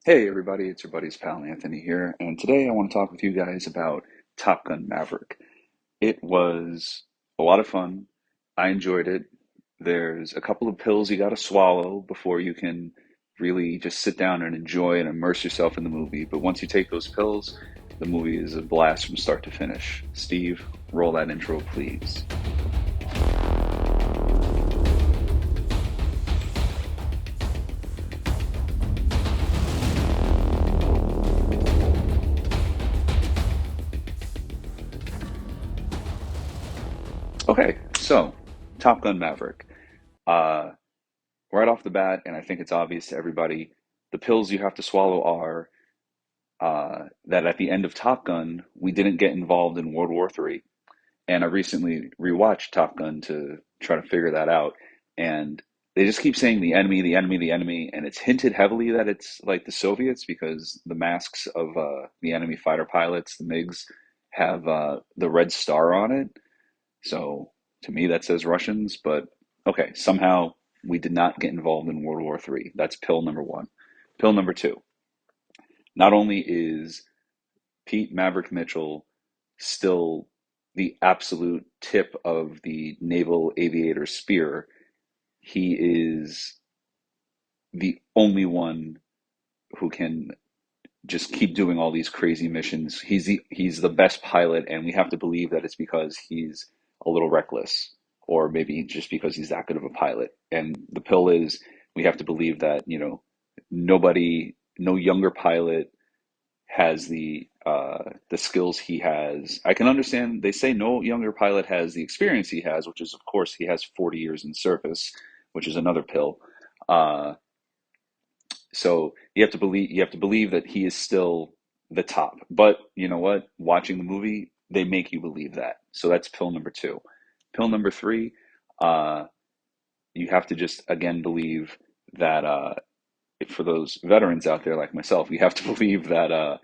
Hey everybody, it's your buddy's pal Anthony here, and today I want to talk with you guys about Top Gun Maverick. It was a lot of fun. I enjoyed it. There's a couple of pills you got to swallow before you can really just sit down and enjoy and immerse yourself in the movie. But once you take those pills, the movie is a blast from start to finish. Steve, roll that intro, please. Okay, so Top Gun Maverick. Uh, right off the bat, and I think it's obvious to everybody, the pills you have to swallow are that at the end of Top Gun, we didn't get involved in World War III. And I recently rewatched Top Gun to try to figure that out. And they just keep saying the enemy, the enemy, the enemy. And it's hinted heavily that it's like the Soviets because the masks of the enemy fighter pilots, the MiGs, have the red star on it. So to me, that says Russians. But okay, somehow we did not get involved in World War III. That's pill number one. Pill number two. Not only is Pete Maverick Mitchell still the absolute tip of the naval aviator spear, he is the only one who can just keep doing all these crazy missions. He's the best pilot, and we have to believe that it's because he's a little reckless, or maybe just because he's that good of a pilot. And the pill is we have to believe that nobody, no younger pilot has the skills he has. I can understand they say no younger pilot has the experience he has, which is of course he has 40 years in service, which is another pill. Uh, so you have to believe that he is still the top. But you know what? Watching the movie, they make you believe that. So that's pill number two. Pill number three, uh, you have to just again believe that for those veterans out there like myself, you have to believe that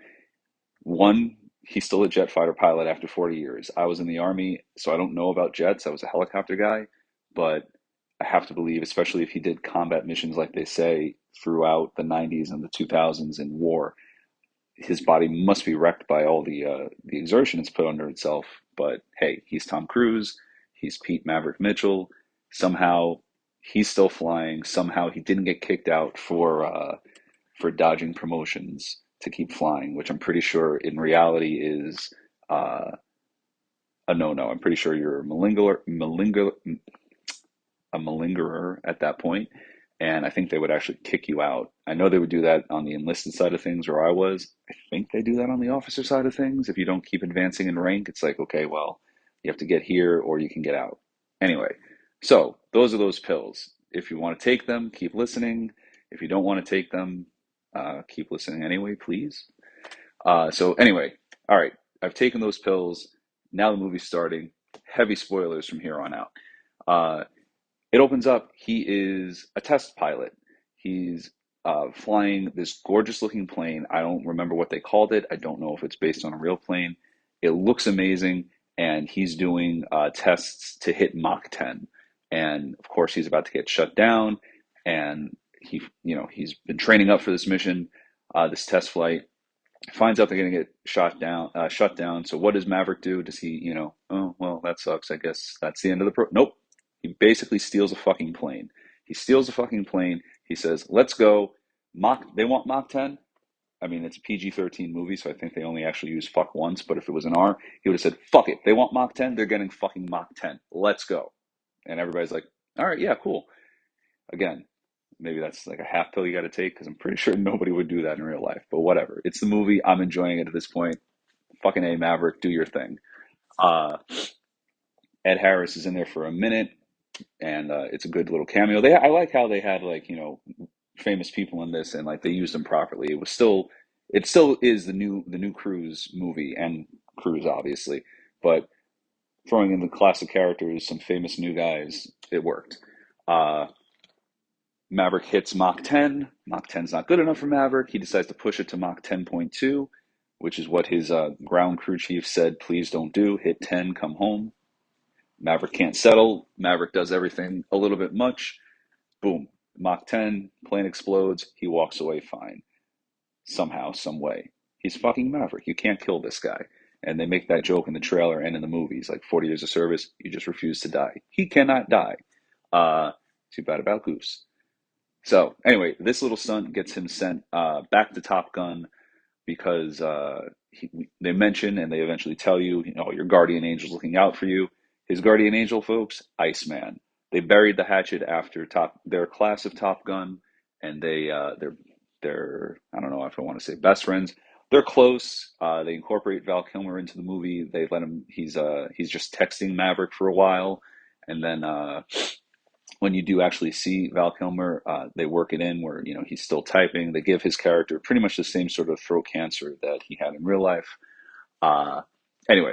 one, he's still a jet fighter pilot after 40 years. I was in the Army, so I don't know about jets. I was a helicopter guy, but I have to believe, especially if he did combat missions like they say throughout the 90s and the 2000s in war, his body must be wrecked by all the exertion it's put under itself. But hey, he's Tom Cruise, he's Pete Maverick Mitchell. Somehow he's still flying. Somehow he didn't get kicked out for dodging promotions to keep flying, which I'm pretty sure in reality is uh, a no-no. I'm pretty sure you're a malingerer at that point, and I think they would actually kick you out. I know they would do that on the enlisted side of things where I was. I think they do that on the officer side of things. If you don't keep advancing in rank, it's like, okay, well, you have to get here or you can get out. Anyway, so those are those pills. If you want to take them, keep listening. If you don't want to take them, keep listening anyway, please. So anyway, all right, I've taken those pills. Now the movie's starting. Heavy spoilers from here on out. Uh, it opens up. He is a test pilot. He's flying this gorgeous looking plane. I don't remember what they called it. I don't know if it's based on a real plane. It looks amazing, and he's doing tests to hit Mach 10. And of course, he's about to get shut down. And he's been training up for this mission, this test flight. Finds out they're going to get shut down. So what does Maverick do? Does he, oh well, that sucks. I guess that's the end of the Nope. He basically steals a fucking plane. He steals a fucking plane. He says, "Let's go." They want Mach 10. I mean, it's a PG-13 movie, so I think they only actually use fuck once. But if it was an R, he would have said, "Fuck it. They want Mach 10. They're getting fucking Mach 10. Let's go." And everybody's like, "All right, yeah, cool." Again, maybe that's like a half pill you got to take because I'm pretty sure nobody would do that in real life. But whatever. It's the movie. I'm enjoying it at this point. Fucking A, Maverick, do your thing. Uh, Ed Harris is in there for a minute, and it's a good little cameo. I like how they had like famous people in this, and like they used them properly. It still is the new Cruise movie, and Cruise obviously, but throwing in the classic characters, some famous new guys, it worked. Uh, Maverick hits Mach 10. Mach 10 is not good enough for Maverick. He decides to push it to Mach 10.2, which is what his ground crew chief said, please don't do. Hit 10, come home. Maverick can't settle. Maverick does everything a little bit much. Boom. Mach 10, plane explodes. He walks away fine. somehow, some way. He's fucking Maverick. You can't kill this guy. And they make that joke in the trailer and in the movies, like 40 years of service, you just refuse to die. He cannot die. Uh, Too bad about Goose. So anyway, this little stunt gets him sent back to Top Gun because they mention and they eventually tell you, your guardian angel's looking out for you. His guardian angel, folks, Iceman. They buried the hatchet after their class of Top Gun, and they're I don't know if I want to say best friends. They're close. They incorporate Val Kilmer into the movie. They let him. He's just texting Maverick for a while, and then when you do actually see Val Kilmer, they work it in where he's still typing. They give his character pretty much the same sort of throat cancer that he had in real life. Uh, anyway,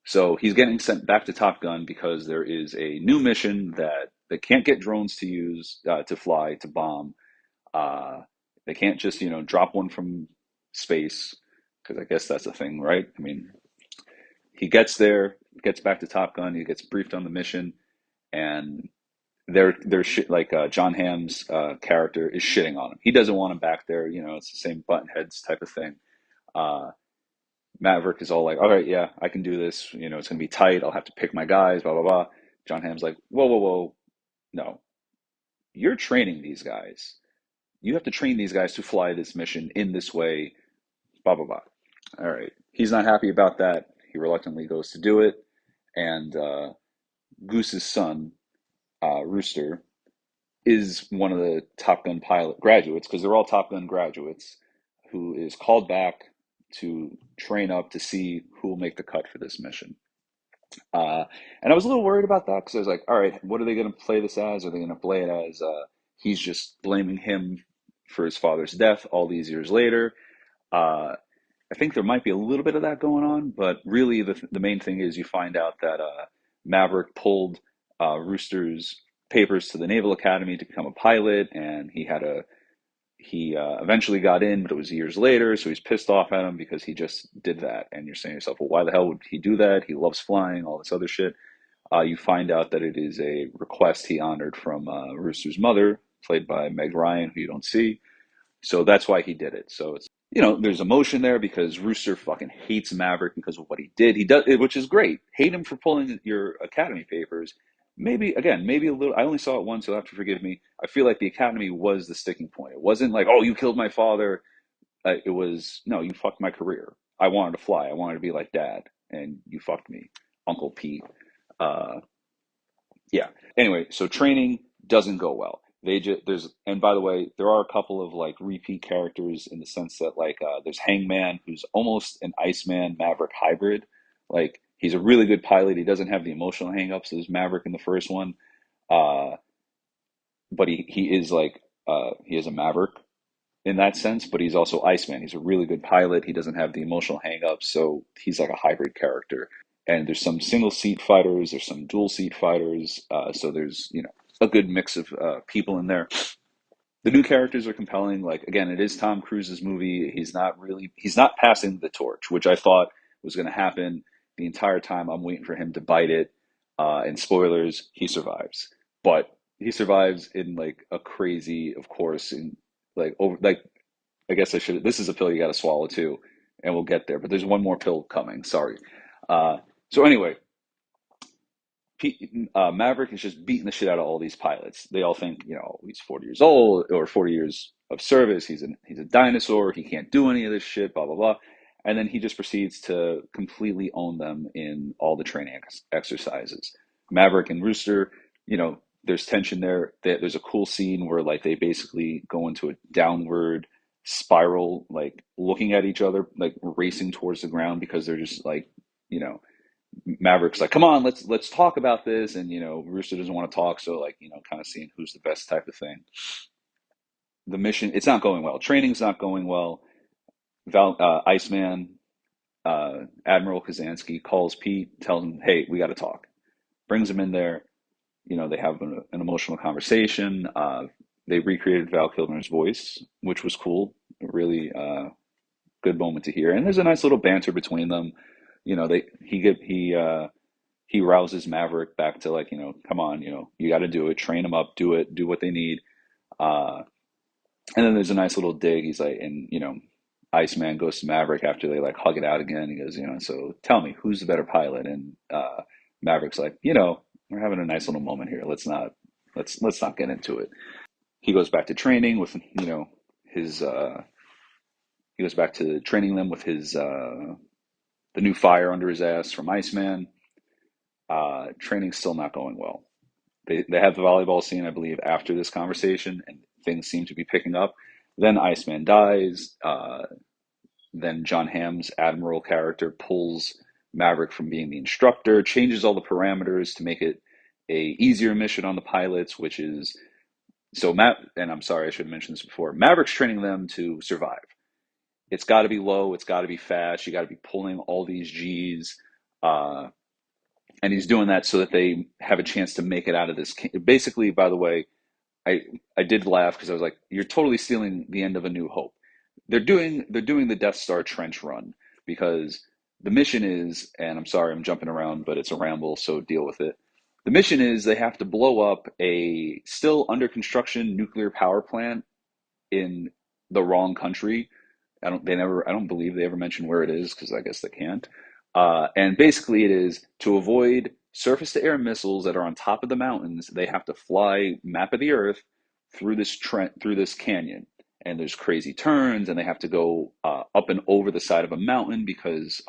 so he's getting sent back to Top Gun because there is a new mission that they can't get drones to use to fly to bomb. They can't just drop one from space because I guess that's a thing, right? I mean, he gets there, gets back to Top Gun, he gets briefed on the mission, and they're shit like John Hamm's character is shitting on him. He doesn't want him back there. It's the same button heads type of thing. Uh, Maverick is all like, "All right, yeah, I can do this. It's gonna be tight. I'll have to pick my guys." Blah blah blah. John Hamm's like, "Whoa, whoa, whoa, no! You're training these guys. You have to train these guys to fly this mission in this way." Blah blah blah. All right. He's not happy about that. He reluctantly goes to do it, and Goose's son, Rooster, is one of the Top Gun pilot graduates, because they're all Top Gun graduates, who is called back to train up to see who will make the cut for this mission. Uh, and I was a little worried about that because I was like, all right, what are they going to play this as? Are they going to play it as he's just blaming him for his father's death all these years later? Uh, I think there might be a little bit of that going on, but really the main thing is you find out that Maverick pulled Rooster's papers to the Naval Academy to become a pilot, and he eventually got in, but it was years later, so he's pissed off at him because he just did that. And you're saying to yourself, well, why the hell would he do that? He loves flying, all this other shit. You find out that it is a request he honored from Rooster's mother, played by Meg Ryan, who you don't see. So that's why he did it. So it's there's emotion there because Rooster fucking hates Maverick because of what he did. He does, which is great. Hate him for pulling your Academy papers. Maybe a little. I only saw it once, so you'll have to forgive me. I feel like the Academy was the sticking point. It wasn't like, oh, you killed my father. It was, no, you fucked my career. I wanted to fly. I wanted to be like Dad, and you fucked me, Uncle Pete. Uh, yeah. Anyway, so training doesn't go well. And by the way, there are a couple of like repeat characters in the sense that like there's Hangman, who's almost an Iceman Maverick hybrid. Like he's a really good pilot. He doesn't have the emotional hangups as Maverick in the first one, uh, but he is like he is a Maverick in that sense. But he's also Iceman. He's a really good pilot. He doesn't have the emotional hangups, so he's like a hybrid character. And there's some single seat fighters, there's some dual seat fighters, so there's a good mix of people in there. The new characters are compelling. Like again, it is Tom Cruise's movie. He's not passing the torch, which I thought was going to happen the entire time. I'm waiting for him to bite it. And spoilers, he survives, but he survives in like a crazy, of course, in like over like I guess I should. This is a pill you got to swallow too, and we'll get there. But there's one more pill coming. Sorry. So anyway, Maverick is just beating the shit out of all these pilots. They all think, he's 40 years old or 40 years of service. He's a dinosaur. He can't do any of this shit. Blah blah blah. And then he just proceeds to completely own them in all the training exercises. Maverick and Rooster, there's tension there. There's a cool scene where like they basically go into a downward spiral, like looking at each other, like racing towards the ground because they're just like, you know, Maverick's like, come on, let's talk about this, and Rooster doesn't want to talk, so like kind of seeing who's the best type of thing. The mission, it's not going well. Training's not going well. Iceman, Admiral Kazansky calls Pete, tells him, hey, we got to talk. Brings him in there. They have an emotional conversation. They recreated Val Kilmer's voice, which was cool. A really good moment to hear. And there's a nice little banter between them. He rouses Maverick back to like, come on, you got to do it, train them up, do it, do what they need. And then there's a nice little dig. He's like, and Iceman goes to Maverick after they like hug it out again. He goes, so tell me, who's the better pilot? And Maverick's like, we're having a nice little moment here. Let's not get into it. He goes back to training with, his he goes back to training them with his the new fire under his ass from Iceman. Training's still not going well. They have the volleyball scene, I believe, after this conversation, and things seem to be picking up. Then Iceman dies. Then John Hamm's Admiral character pulls Maverick from being the instructor, changes all the parameters to make it a easier mission on the pilots, which is so Matt. And I'm sorry, I should have mentioned this before. Maverick's training them to survive. It's got to be low. It's got to be fast. You got to be pulling all these G's. And he's doing that so that they have a chance to make it out of this. Basically, by the way, I did laugh because I was like, "You're totally stealing the end of A New Hope." They're doing the Death Star trench run because the mission is, and I'm sorry I'm jumping around, but it's a ramble, so deal with it. The mission is they have to blow up a still under construction nuclear power plant in the wrong country. I don't believe they ever mention where it is because I guess they can't. And basically, it is to avoid surface to air missiles that are on top of the mountains. They have to fly map of the Earth through this canyon, and there's crazy turns, and they have to go up and over the side of a mountain because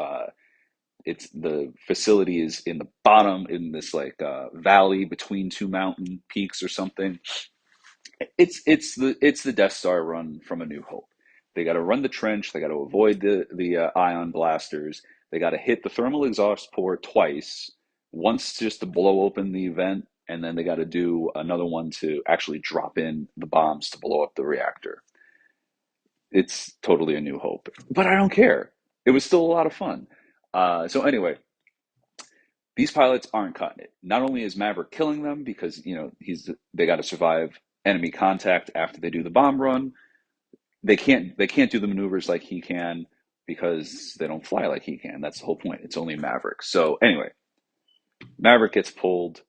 it's the facility is in the bottom in this like valley between two mountain peaks or something. It's the Death Star run from A New Hope. They got to run the trench. They got to avoid the ion blasters. They got to hit the thermal exhaust port twice. Once just to blow open the vent, and then they got to do another one to actually drop in the bombs to blow up the reactor. It's totally A New Hope, but I don't care. It was still a lot of fun. So anyway, these pilots aren't cutting it. Not only is Maverick killing them because they got to survive enemy contact after they do the bomb run. They can't do the maneuvers like he can because they don't fly like he can. That's the whole point. It's only Maverick. So anyway, Maverick gets pulled.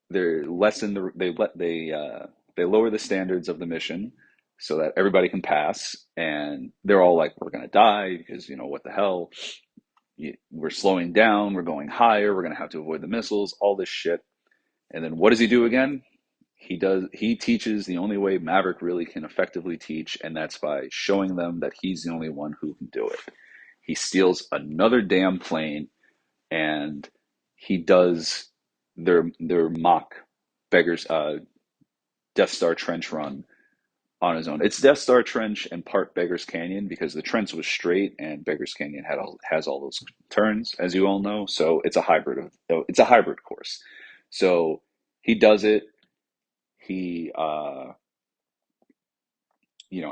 They lessen they lower the standards of the mission so that everybody can pass, and they're all like, "We're gonna die because what the hell? We're slowing down. We're going higher. We're gonna have to avoid the missiles. All this shit." And then what does he do again? He teaches the only way Maverick really can effectively teach, and that's by showing them that he's the only one who can do it. He steals another damn plane, and he does their Mach beggars Death Star trench run on his own. It's Death Star trench and part Beggars Canyon because the trench was straight and Beggars Canyon has all those turns, as you all know. So it's a hybrid course. So he does it. He,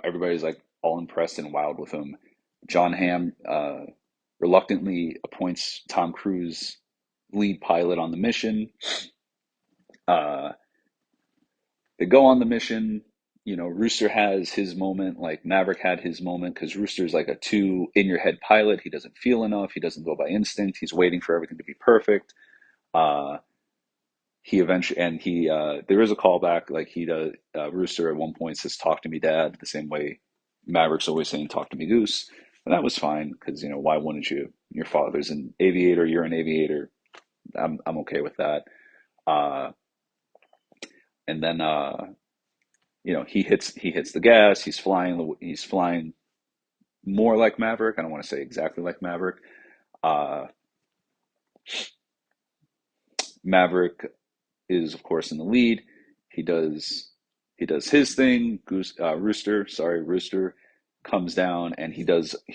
everybody's like all impressed and wild with him. John Hamm reluctantly appoints Tom Cruise lead pilot on the mission. Uh, they go on the mission. Rooster has his moment, like Maverick had his moment, because Rooster's like a too in your head pilot. He doesn't feel enough. He doesn't go by instinct. He's waiting for everything to be perfect. Uh, he eventually, and he there is a callback, like he does. Rooster at one point says, "Talk to me, Dad," the same way Maverick's always saying, "Talk to me, Goose." And that was fine because why wouldn't you? Your father's an aviator. You're an aviator. I'm okay with that. Uh, and then he hits the gas. He's flying more like Maverick. I don't want to say exactly like Maverick. Uh, Maverick is of course in the lead. He does his thing. Rooster comes down and he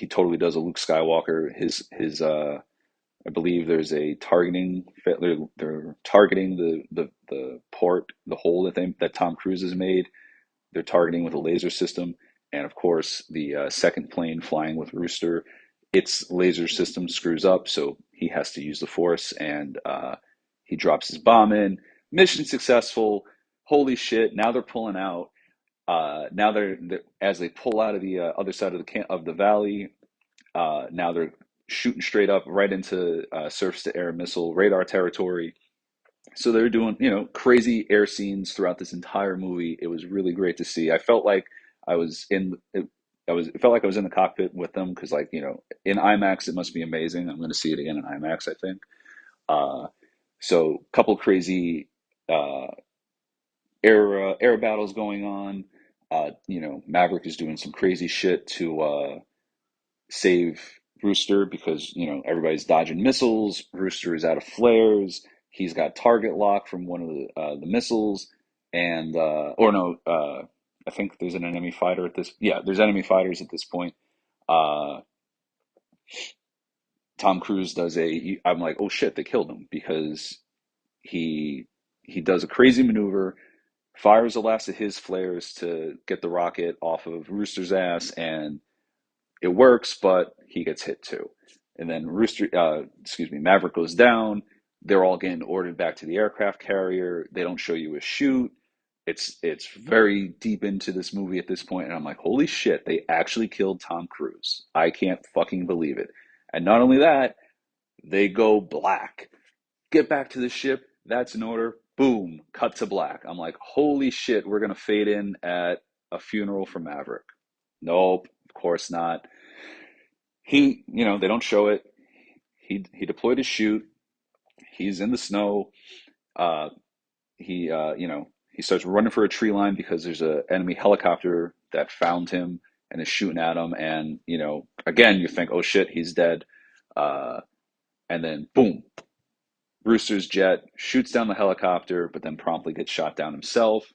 totally does a Luke Skywalker. His I believe there's a targeting. They're targeting the port, the hole that Tom Cruise has made. They're targeting with a laser system, and of course, the second plane flying with Rooster, its laser system screws up, so he has to use the Force, and he drops his bomb in. Mission successful. Holy shit! Now they're pulling out. Now they're as they pull out of the other side of the valley. Now they're shooting straight up right into surface to air missile radar territory. So they're doing, crazy air scenes throughout this entire movie. It was really great to see. I felt like I was it felt like I was in the cockpit with them because, like, in IMAX it must be amazing. I'm going to see it again in IMAX, I think. Uh, so, couple crazy uh, air battles going on. Maverick is doing some crazy shit to save Rooster because everybody's dodging missiles. Rooster is out of flares. He's got target lock from one of the missiles, and or no, I think there's an enemy fighter at this. Yeah, there's enemy fighters at this point. Uh, Tom Cruise does a. I'm like, oh shit, they killed him because he he does a crazy maneuver, fires the last of his flares to get the rocket off of Rooster's ass, and it works, but he gets hit too. And then Maverick goes down. They're all getting ordered back to the aircraft carrier. They don't show you a shoot. It's very deep into this movie at this point, and I'm like, holy shit, they actually killed Tom Cruise. I can't fucking believe it. And not only that, they go black. Get back to the ship. That's an order. Boom, cut to black. I'm like, holy shit, we're gonna fade in at a funeral for Maverick. Nope, of course not. They don't show it. He deployed his chute. He's in the snow. Uh, he starts running for a tree line because there's a enemy helicopter that found him and is shooting at him. And again, you think, oh shit, he's dead. Uh, and then boom, Brewster's jet shoots down the helicopter, but then promptly gets shot down himself.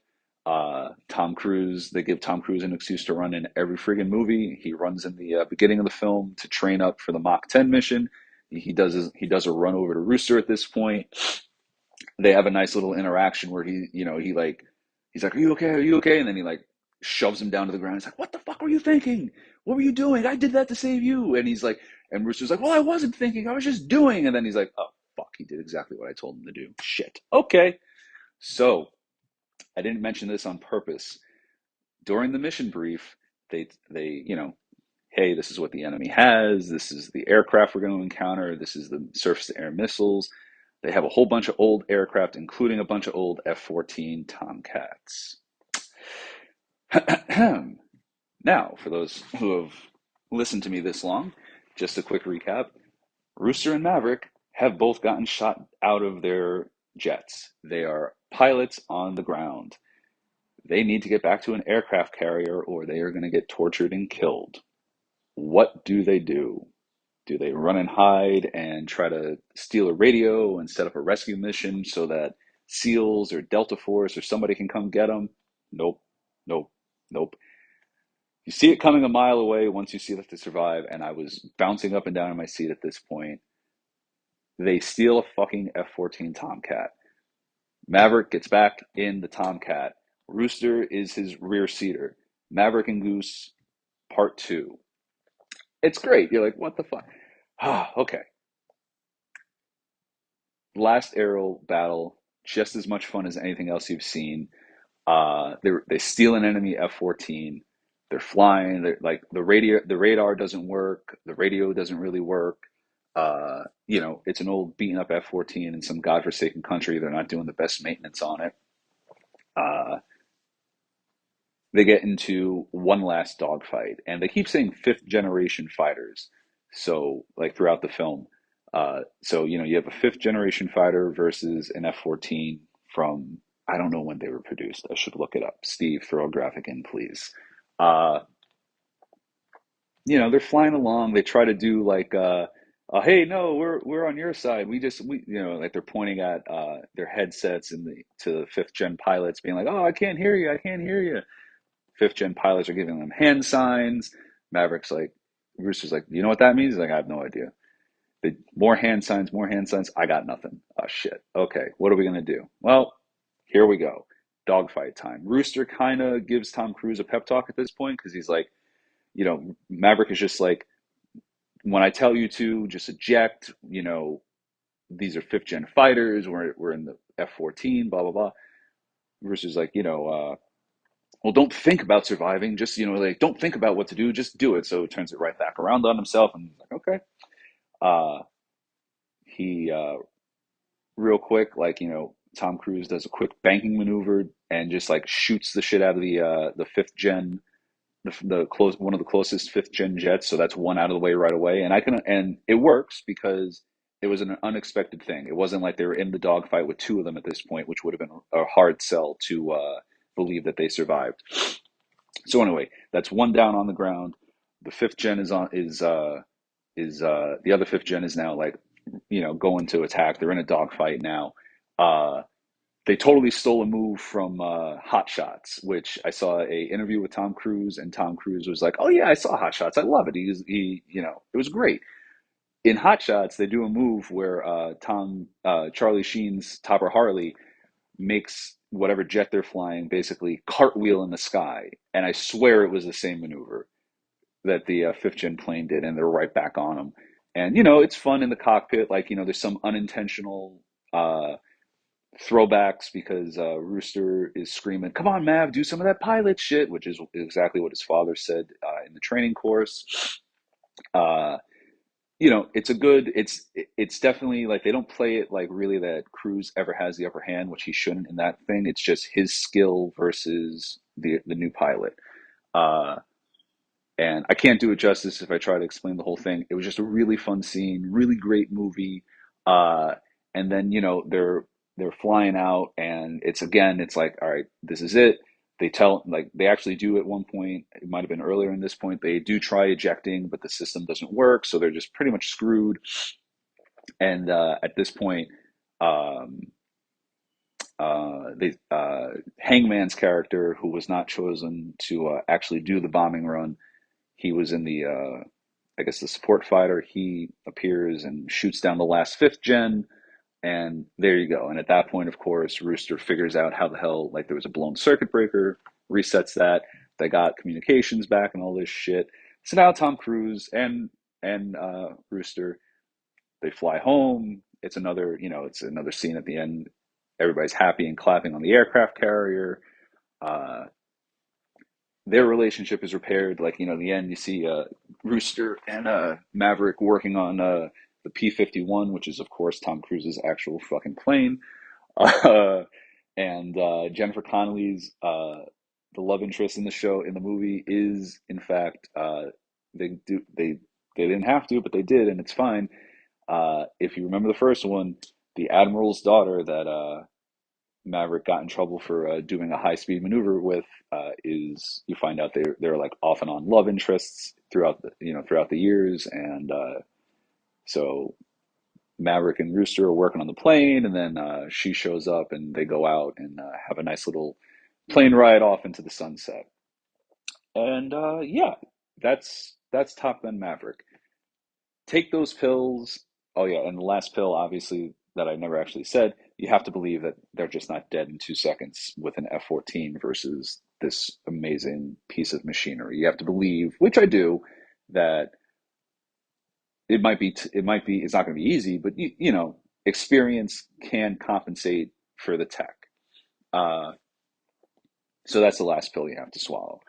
They give Tom Cruise an excuse to run in every friggin' movie. He runs in the beginning of the film to train up for the Mach 10 mission. He does a run over to Rooster at this point. They have a nice little interaction where he's like, "Are you okay? Are you okay?" And then he like shoves him down to the ground. He's like, "What the fuck were you thinking? What were you doing? I did that to save you." And Rooster's like, "Well, I wasn't thinking. I was just doing." And then he's like, "Oh fuck, he did exactly what I told him to do. Shit. Okay." So I didn't mention this on purpose. During the mission brief, hey, this is what the enemy has. This is the aircraft we're going to encounter. This is the surface to air missiles. They have a whole bunch of old aircraft, including a bunch of old F-14 Tomcats. Now, for those who have listened to me this long, just a quick recap. Rooster and Maverick have both gotten shot out of their jets. They are pilots on the ground. They need to get back to an aircraft carrier or they are going to get tortured and killed. What do? Do they run and hide and try to steal a radio and set up a rescue mission so that SEALs or Delta Force or somebody can come get them? Nope, nope, nope. You see it coming a mile away once you see that they survive, and I was bouncing up and down in my seat at this point. They steal a fucking F-14 Tomcat. Maverick gets back in the Tomcat. Rooster is his rear seater. Maverick and Goose, part two. It's great. You're like, what the fuck? Okay. Last aerial battle, just as much fun as anything else you've seen. They steal an enemy F-14. They're flying. They're like the radar doesn't work. The radio doesn't really work. It's an old beaten up F-14 in some godforsaken country. They're not doing the best maintenance on it. Uh, they get into one last dogfight, and they keep saying fifth generation fighters. So, like throughout the film, you have a fifth generation fighter versus an F-14 from I don't know when they were produced. I should look it up. Steve, throw a graphic in, please. Uh, they're flying along. They try to do like, hey, no, we're on your side. Like they're pointing at their headsets to the fifth gen pilots, being like, oh, I can't hear you, I can't hear you. Fifth gen pilots are giving them hand signs. Maverick's like, Rooster's like, you know what that means? He's like, I have no idea. More hand signs, more hand signs. I got nothing. Oh shit. Okay, what are we gonna do? Well, here we go. Dogfight time. Rooster kind of gives Tom Cruise a pep talk at this point because he's like, Maverick is just like, when I tell you to, just eject. These are fifth gen fighters. We're in the F-14. Blah blah blah. Rooster's like, well, don't think about surviving. Just like don't think about what to do. Just do it. So he turns it right back around on himself, and he's like, okay. Uh, he real quick, like Tom Cruise does a quick banking maneuver and just like shoots the shit out of the fifth gen the close one of the closest fifth gen jets, so that's one out of the way right away. And it works because it was an unexpected thing. It wasn't like they were in the dogfight with two of them at this point, which would have been a hard sell to believe that they survived. So anyway, that's one down on the ground. The fifth gen is the other fifth gen is now like going to attack. They're in a dogfight now. Uh, they totally stole a move from Hot Shots, which I saw a interview with Tom Cruise, and Tom Cruise was like, "Oh yeah, I saw Hot Shots. I love it. It was great." In Hot Shots, they do a move where Charlie Sheen's Topper Harley makes whatever jet they're flying basically cartwheel in the sky, and I swear it was the same maneuver that the fifth gen plane did, and they're right back on them. And it's fun in the cockpit. Like there's some unintentional uh, throwbacks because Rooster is screaming, "Come on, Mav, do some of that pilot shit," which is exactly what his father said in the training course. Uh, it's definitely like they don't play it like really that Cruz ever has the upper hand, which he shouldn't in that thing. It's just his skill versus the new pilot. Uh, and I can't do it justice if I try to explain the whole thing. It was just a really fun scene, really great movie. Uh, and then they're flying out, and it's like, all right, this is it. They actually do at one point. It might have been earlier in this point. They do try ejecting, but the system doesn't work, so they're just pretty much screwed. And at this point, um, Hangman's character, who was not chosen to actually do the bombing run, he was in I guess, the support fighter. He appears and shoots down the last fifth gen, and there you go. And at that point, of course, Rooster figures out how the hell, like, there was a blown circuit breaker, resets that. They got communications back and all this shit. So now Tom Cruise and Rooster, they fly home. It's another scene at the end. Everybody's happy and clapping on the aircraft carrier. Uh, their relationship is repaired. Like, in the end, you see Rooster and Maverick working on the P-51, which is, of course, Tom Cruise's actual fucking plane. Uh, and Jennifer Connelly's the love interest in the movie is, in fact, they didn't have to, but they did, and it's fine. If you remember the first one, the admiral's daughter that Maverick got in trouble for doing a high speed maneuver with is you find out they're like off and on love interests throughout the years, and so Maverick and Rooster are working on the plane, and then she shows up, and they go out and have a nice little plane ride off into the sunset. And yeah, that's Top Gun Maverick. Take those pills. Oh yeah, and the last pill, obviously, that I never actually said, you have to believe that they're just not dead in 2 seconds with an F-14 versus this amazing piece of machinery. You have to believe, which I do, that it's not going to be easy, but experience can compensate for the tech. Uh, so that's the last pill you have to swallow.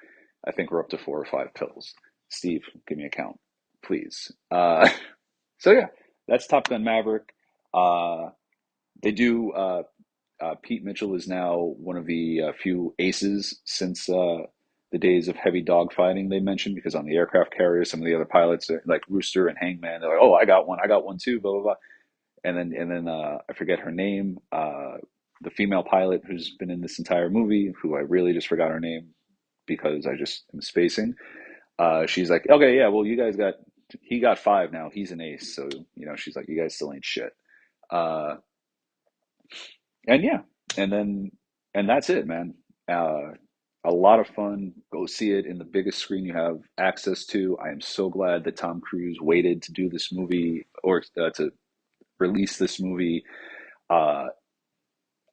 I think we're up to 4 or 5 pills. Steve, give me a count, please. So yeah, that's Top Gun Maverick. Uh, they do. Pete Mitchell is now one of the few aces since the days of heavy dogfighting they mentioned, because on the aircraft carriers, some of the other pilots, like Rooster and Hangman, they're like, "Oh, I got one too," blah blah blah. And then I forget her name, the female pilot who's been in this entire movie, who I really just forgot her name because I just am spacing. She's like, "Okay, yeah, well, he got 5 now. He's an ace." So she's like, "You guys still ain't shit." Uh, and yeah, and that's it, man. Uh, a lot of fun. Go see it in the biggest screen you have access to. I am so glad that Tom Cruise waited to do this movie, or to release this movie. Uh,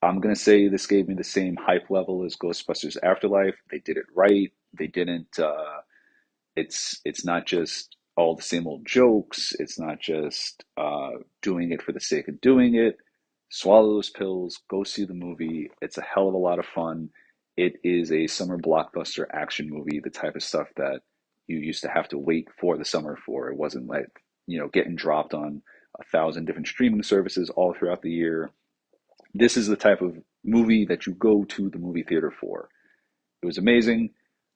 I'm gonna say this gave me the same hype level as Ghostbusters Afterlife. They did it right. They didn't. It's not just all the same old jokes. It's not just doing it for the sake of doing it. Swallow those pills. Go see the movie. It's a hell of a lot of fun. It is a summer blockbuster action movie, the type of stuff that you used to have to wait for the summer for. It wasn't like getting dropped on 1,000 different streaming services all throughout the year. This is the type of movie that you go to the movie theater for. It was amazing.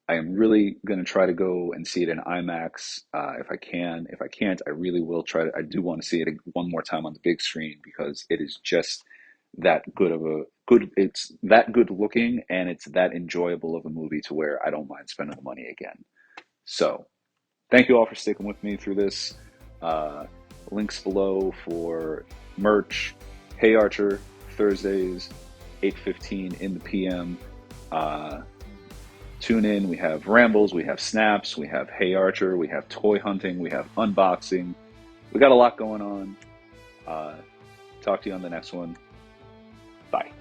I am really going to try to go and see it in IMAX if I can. If I can't, I really will try to. I do want to see it one more time on the big screen because it is just that good of a good. It's that good looking and it's that enjoyable of a movie to where I don't mind spending the money again. So, thank you all for sticking with me through this. Uh, Links below for merch. Hey Archer, Thursdays, 8:15 in the PM. Uh, Tune in. We have rambles, we have snaps, we have Hey Archer, we have toy hunting, we have unboxing. We got a lot going on. Talk to you on the next one. Bye.